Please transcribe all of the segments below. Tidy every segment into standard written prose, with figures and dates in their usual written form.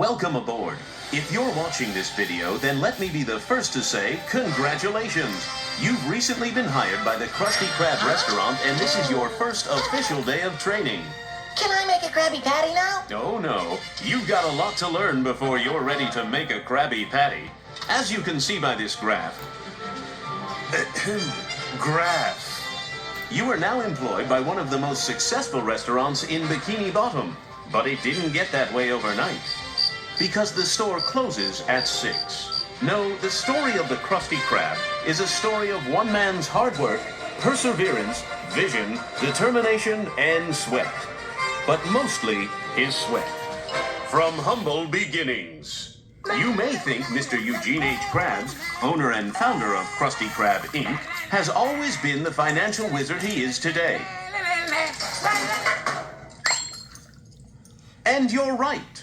Welcome aboard. If you're watching this video, then let me be the first to say congratulations. You've recently been hired by the Krusty Krab restaurant, and this is your first official day of training. Can I make a Krabby Patty now? Oh no, you've got a lot to learn before you're ready to make a Krabby Patty. As you can see by this graph, you are now employed by one of the most successful restaurants in Bikini Bottom. But it didn't get that way overnight, because the store closes at 6. No, the story of the Krusty Krab is a story of one man's hard work, perseverance, vision, determination, and sweat. But mostly his sweat. From humble beginnings. You may think Mr. Eugene H. Krabs, owner and founder of Krusty Krab, Inc., has always been the financial wizard he is today. And you're right.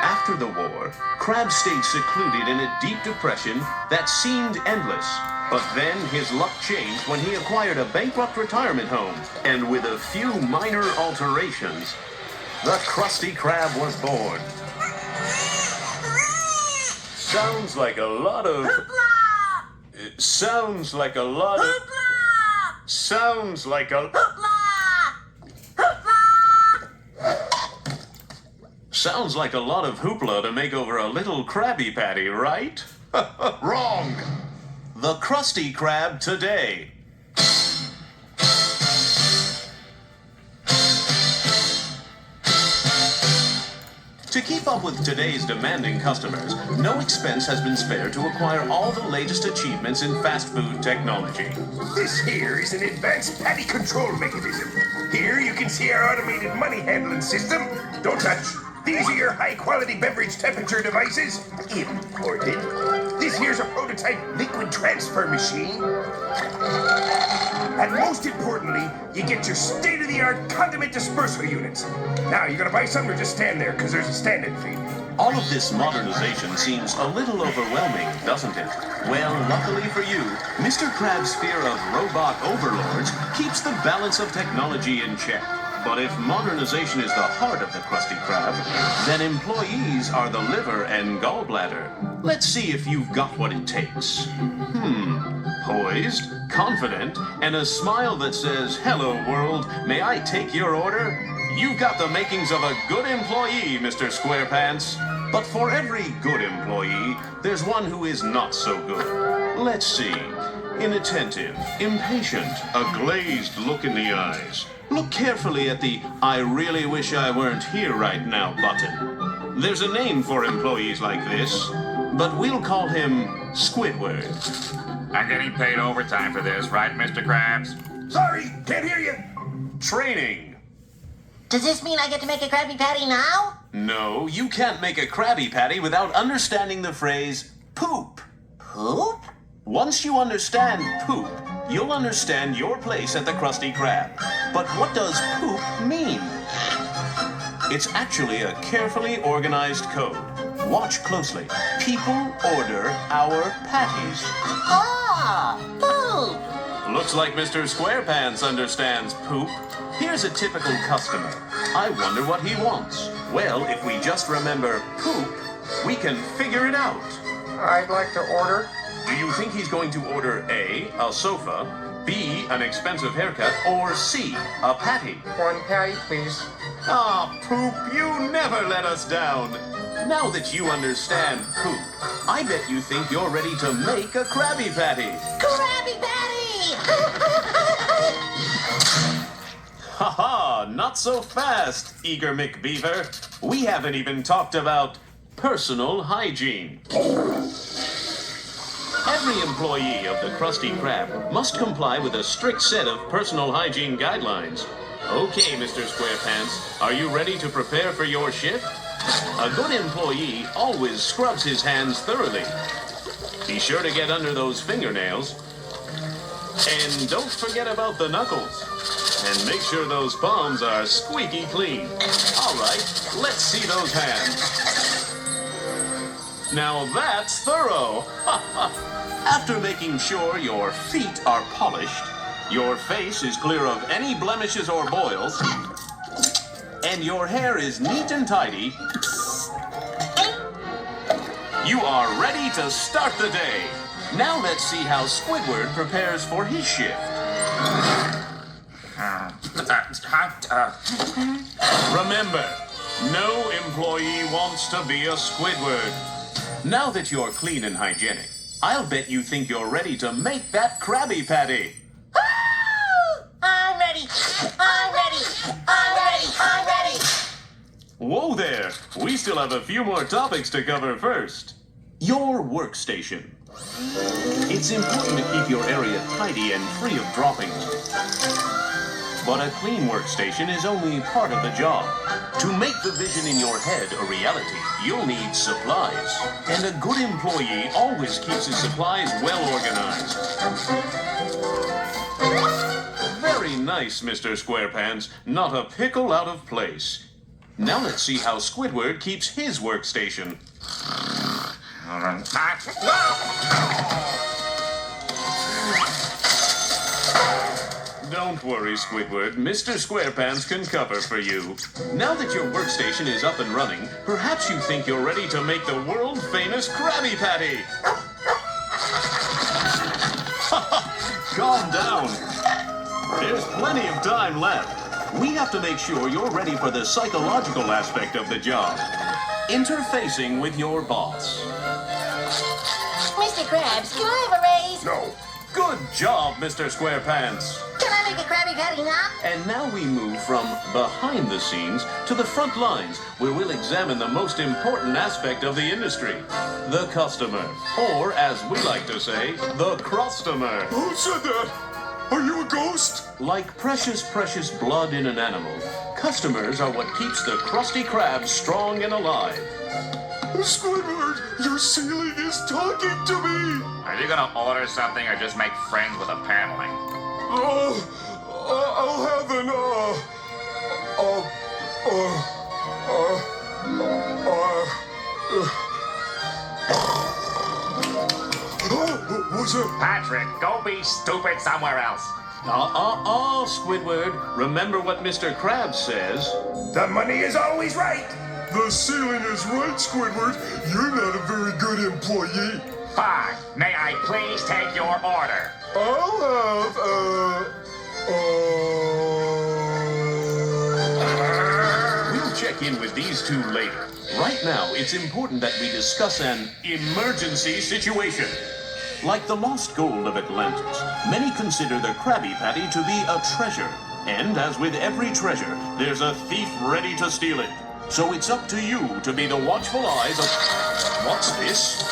After the war, Krab stayed secluded in a deep depression that seemed endless. But then his luck changed when he acquired a bankrupt retirement home. And with a few minor alterations, the Krusty Krab was born. Sounds like a lot of... Sounds like a lot of... Sounds like a... Sounds like a lot of hoopla to make over a little Krabby Patty, right? Wrong! The Krusty Krab today. To keep up with today's demanding customers, no expense has been spared to acquire all the latest achievements in fast food technology. This here is an advanced patty control mechanism. Here you can see our automated money handling system. Don't touch. These are your high-quality beverage temperature devices, imported. This here's a prototype liquid transfer machine. And most importantly, you get your state-of-the-art condiment dispersal units. Now, you gonna buy some or just stand there, because there's a stand-in fee. All of this modernization seems a little overwhelming, doesn't it? Well, luckily for you, Mr. Krab's fear of robot overlords keeps the balance of technology in check. But if modernization is the heart of the Krusty Krab, then employees are the liver and gallbladder. Let's see if you've got what it takes. Poised, confident, and a smile that says, "Hello, world, may I take your order?" You've got the makings of a good employee, Mr. Squarepants. But for every good employee, there's one who is not so good. Let's see. Inattentive, impatient, a glazed look in the eyes. Look carefully at the "I really wish I weren't here right now" button. There's a name for employees like this, but we'll call him Squidward. I'm getting paid overtime for this, right, Mr. Krabs? Sorry, can't hear you. Training. Does this mean I get to make a Krabby Patty now? No, you can't make a Krabby Patty without understanding the phrase poop. Poop? Once you understand poop, you'll understand your place at the Krusty Krab. But what does poop mean? It's actually a carefully organized code. Watch closely. People order our patties. Ah, poop! Looks like Mr. Squarepants understands poop. Here's a typical customer. I wonder what he wants. Well, if we just remember poop, we can figure it out. I'd like to order. Do you think he's going to order A, a sofa, B, an expensive haircut, or C, a patty? One patty, please. Ah, Poop, you never let us down. Now that you understand poop, I bet you think you're ready to make a Krabby Patty. Krabby Patty! Haha, not so fast, eager McBeaver. We haven't even talked about personal hygiene. Every employee of the Krusty Krab must comply with a strict set of personal hygiene guidelines. Okay, Mr. Squarepants, are you ready to prepare for your shift? A good employee always scrubs his hands thoroughly. Be sure to get under those fingernails. And don't forget about the knuckles. And make sure those palms are squeaky clean. All right, let's see those hands. Now that's thorough. After making sure your feet are polished, your face is clear of any blemishes or boils, and your hair is neat and tidy, you are ready to start the day. Now let's see how Squidward prepares for his shift. Remember, no employee wants to be a Squidward. Now that you're clean and hygienic, I'll bet you think you're ready to make that Krabby Patty. I'm ready. I'm ready. I'm ready. I'm ready. Whoa there! We still have a few more topics to cover first. Your workstation. It's important to keep your area tidy and free of droppings. But a clean workstation is only part of the job. To make the vision in your head a reality, you'll need supplies. And a good employee always keeps his supplies well organized. Very nice, Mr. Squarepants. Not a pickle out of place. Now let's see how Squidward keeps his workstation. Don't worry, Squidward. Mr. Squarepants can cover for you. Now that your workstation is up and running, perhaps you think you're ready to make the world-famous Krabby Patty. Calm down. There's plenty of time left. We have to make sure you're ready for the psychological aspect of the job. Interfacing with your boss. Mr. Krabs, can I have a raise? No. Good job, Mr. Squarepants. Can I make a Krabby Patty now? And now we move from behind the scenes to the front lines, where we'll examine the most important aspect of the industry, the customer. Or, as we like to say, the Krustomer. Who said that? Are you a ghost? Like precious, precious blood in an animal, customers are what keeps the Krusty Krab strong and alive. Squidward, your ceiling is talking to me. Are you gonna order something or just make friends with the paneling? I'll have an, what's that? Patrick, go be stupid somewhere else. Squidward. Remember what Mr. Krabs says. The money is always right. The ceiling is right, Squidward. You're not a very good employee. Fine. May I please take your order? I'll have, We'll check in with these two later. Right now, it's important that we discuss an emergency situation. Like the lost gold of Atlantis, many consider the Krabby Patty to be a treasure. And as with every treasure, there's a thief ready to steal it. So it's up to you to be the watchful eyes of... What's this?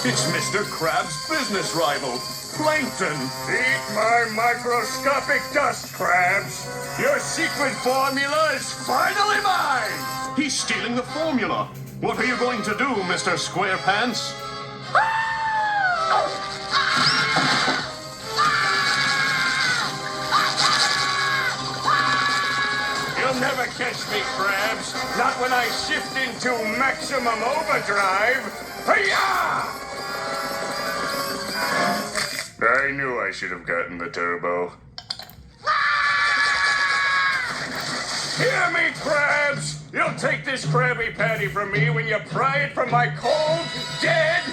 It's Mr. Krab's business rival, Plankton. Eat my microscopic dust, Krabs. Your secret formula is finally mine. He's stealing the formula. What are you going to do, Mr. Squarepants? You'll never catch me, Krabs. Not when I shift into maximum overdrive. Hi-ya! I knew I should have gotten the turbo. Hear me, Krabs! You'll take this Krabby Patty from me when you pry it from my cold, dead...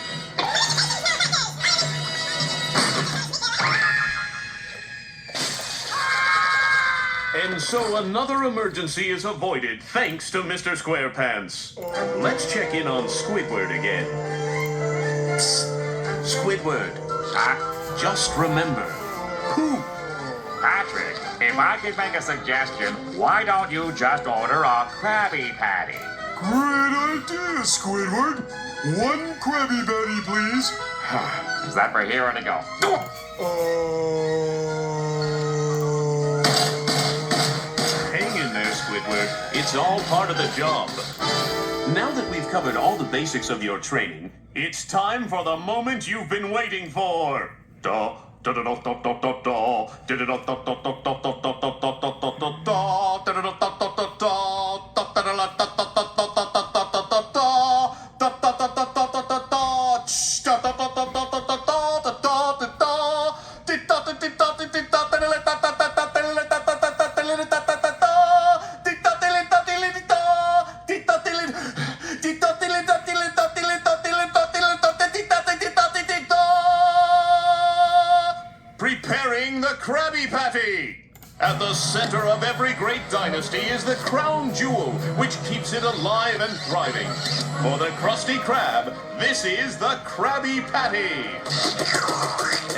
And so another emergency is avoided thanks to Mr. Squarepants. Let's check in on Squidward again. Psst. Squidward, just remember, poop. Patrick, if I could make a suggestion, why don't you just order a Krabby Patty? great idea, Squidward. One Krabby Patty, please. Is that for here or to go? Hang in there, Squidward. It's all part of the job. Now that we've covered all the basics of your training, it's time for the moment you've been waiting for. Preparing the Krabby Patty! At the center of every great dynasty is the crown jewel, which keeps it alive and thriving. For the Krusty Krab, this is the Krabby Patty.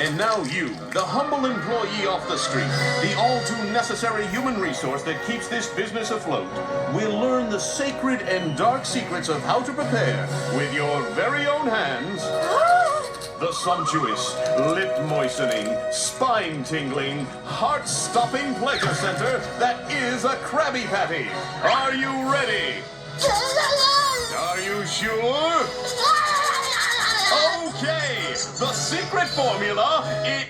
And now you, the humble employee off the street, the all-too-necessary human resource that keeps this business afloat, will learn the sacred and dark secrets of how to prepare, with your very own hands, the sumptuous, lip-moistening, spine-tingling, heart-stopping pleasure center that is a Krabby Patty. Are you ready? Are you sure? Okay, the secret formula is...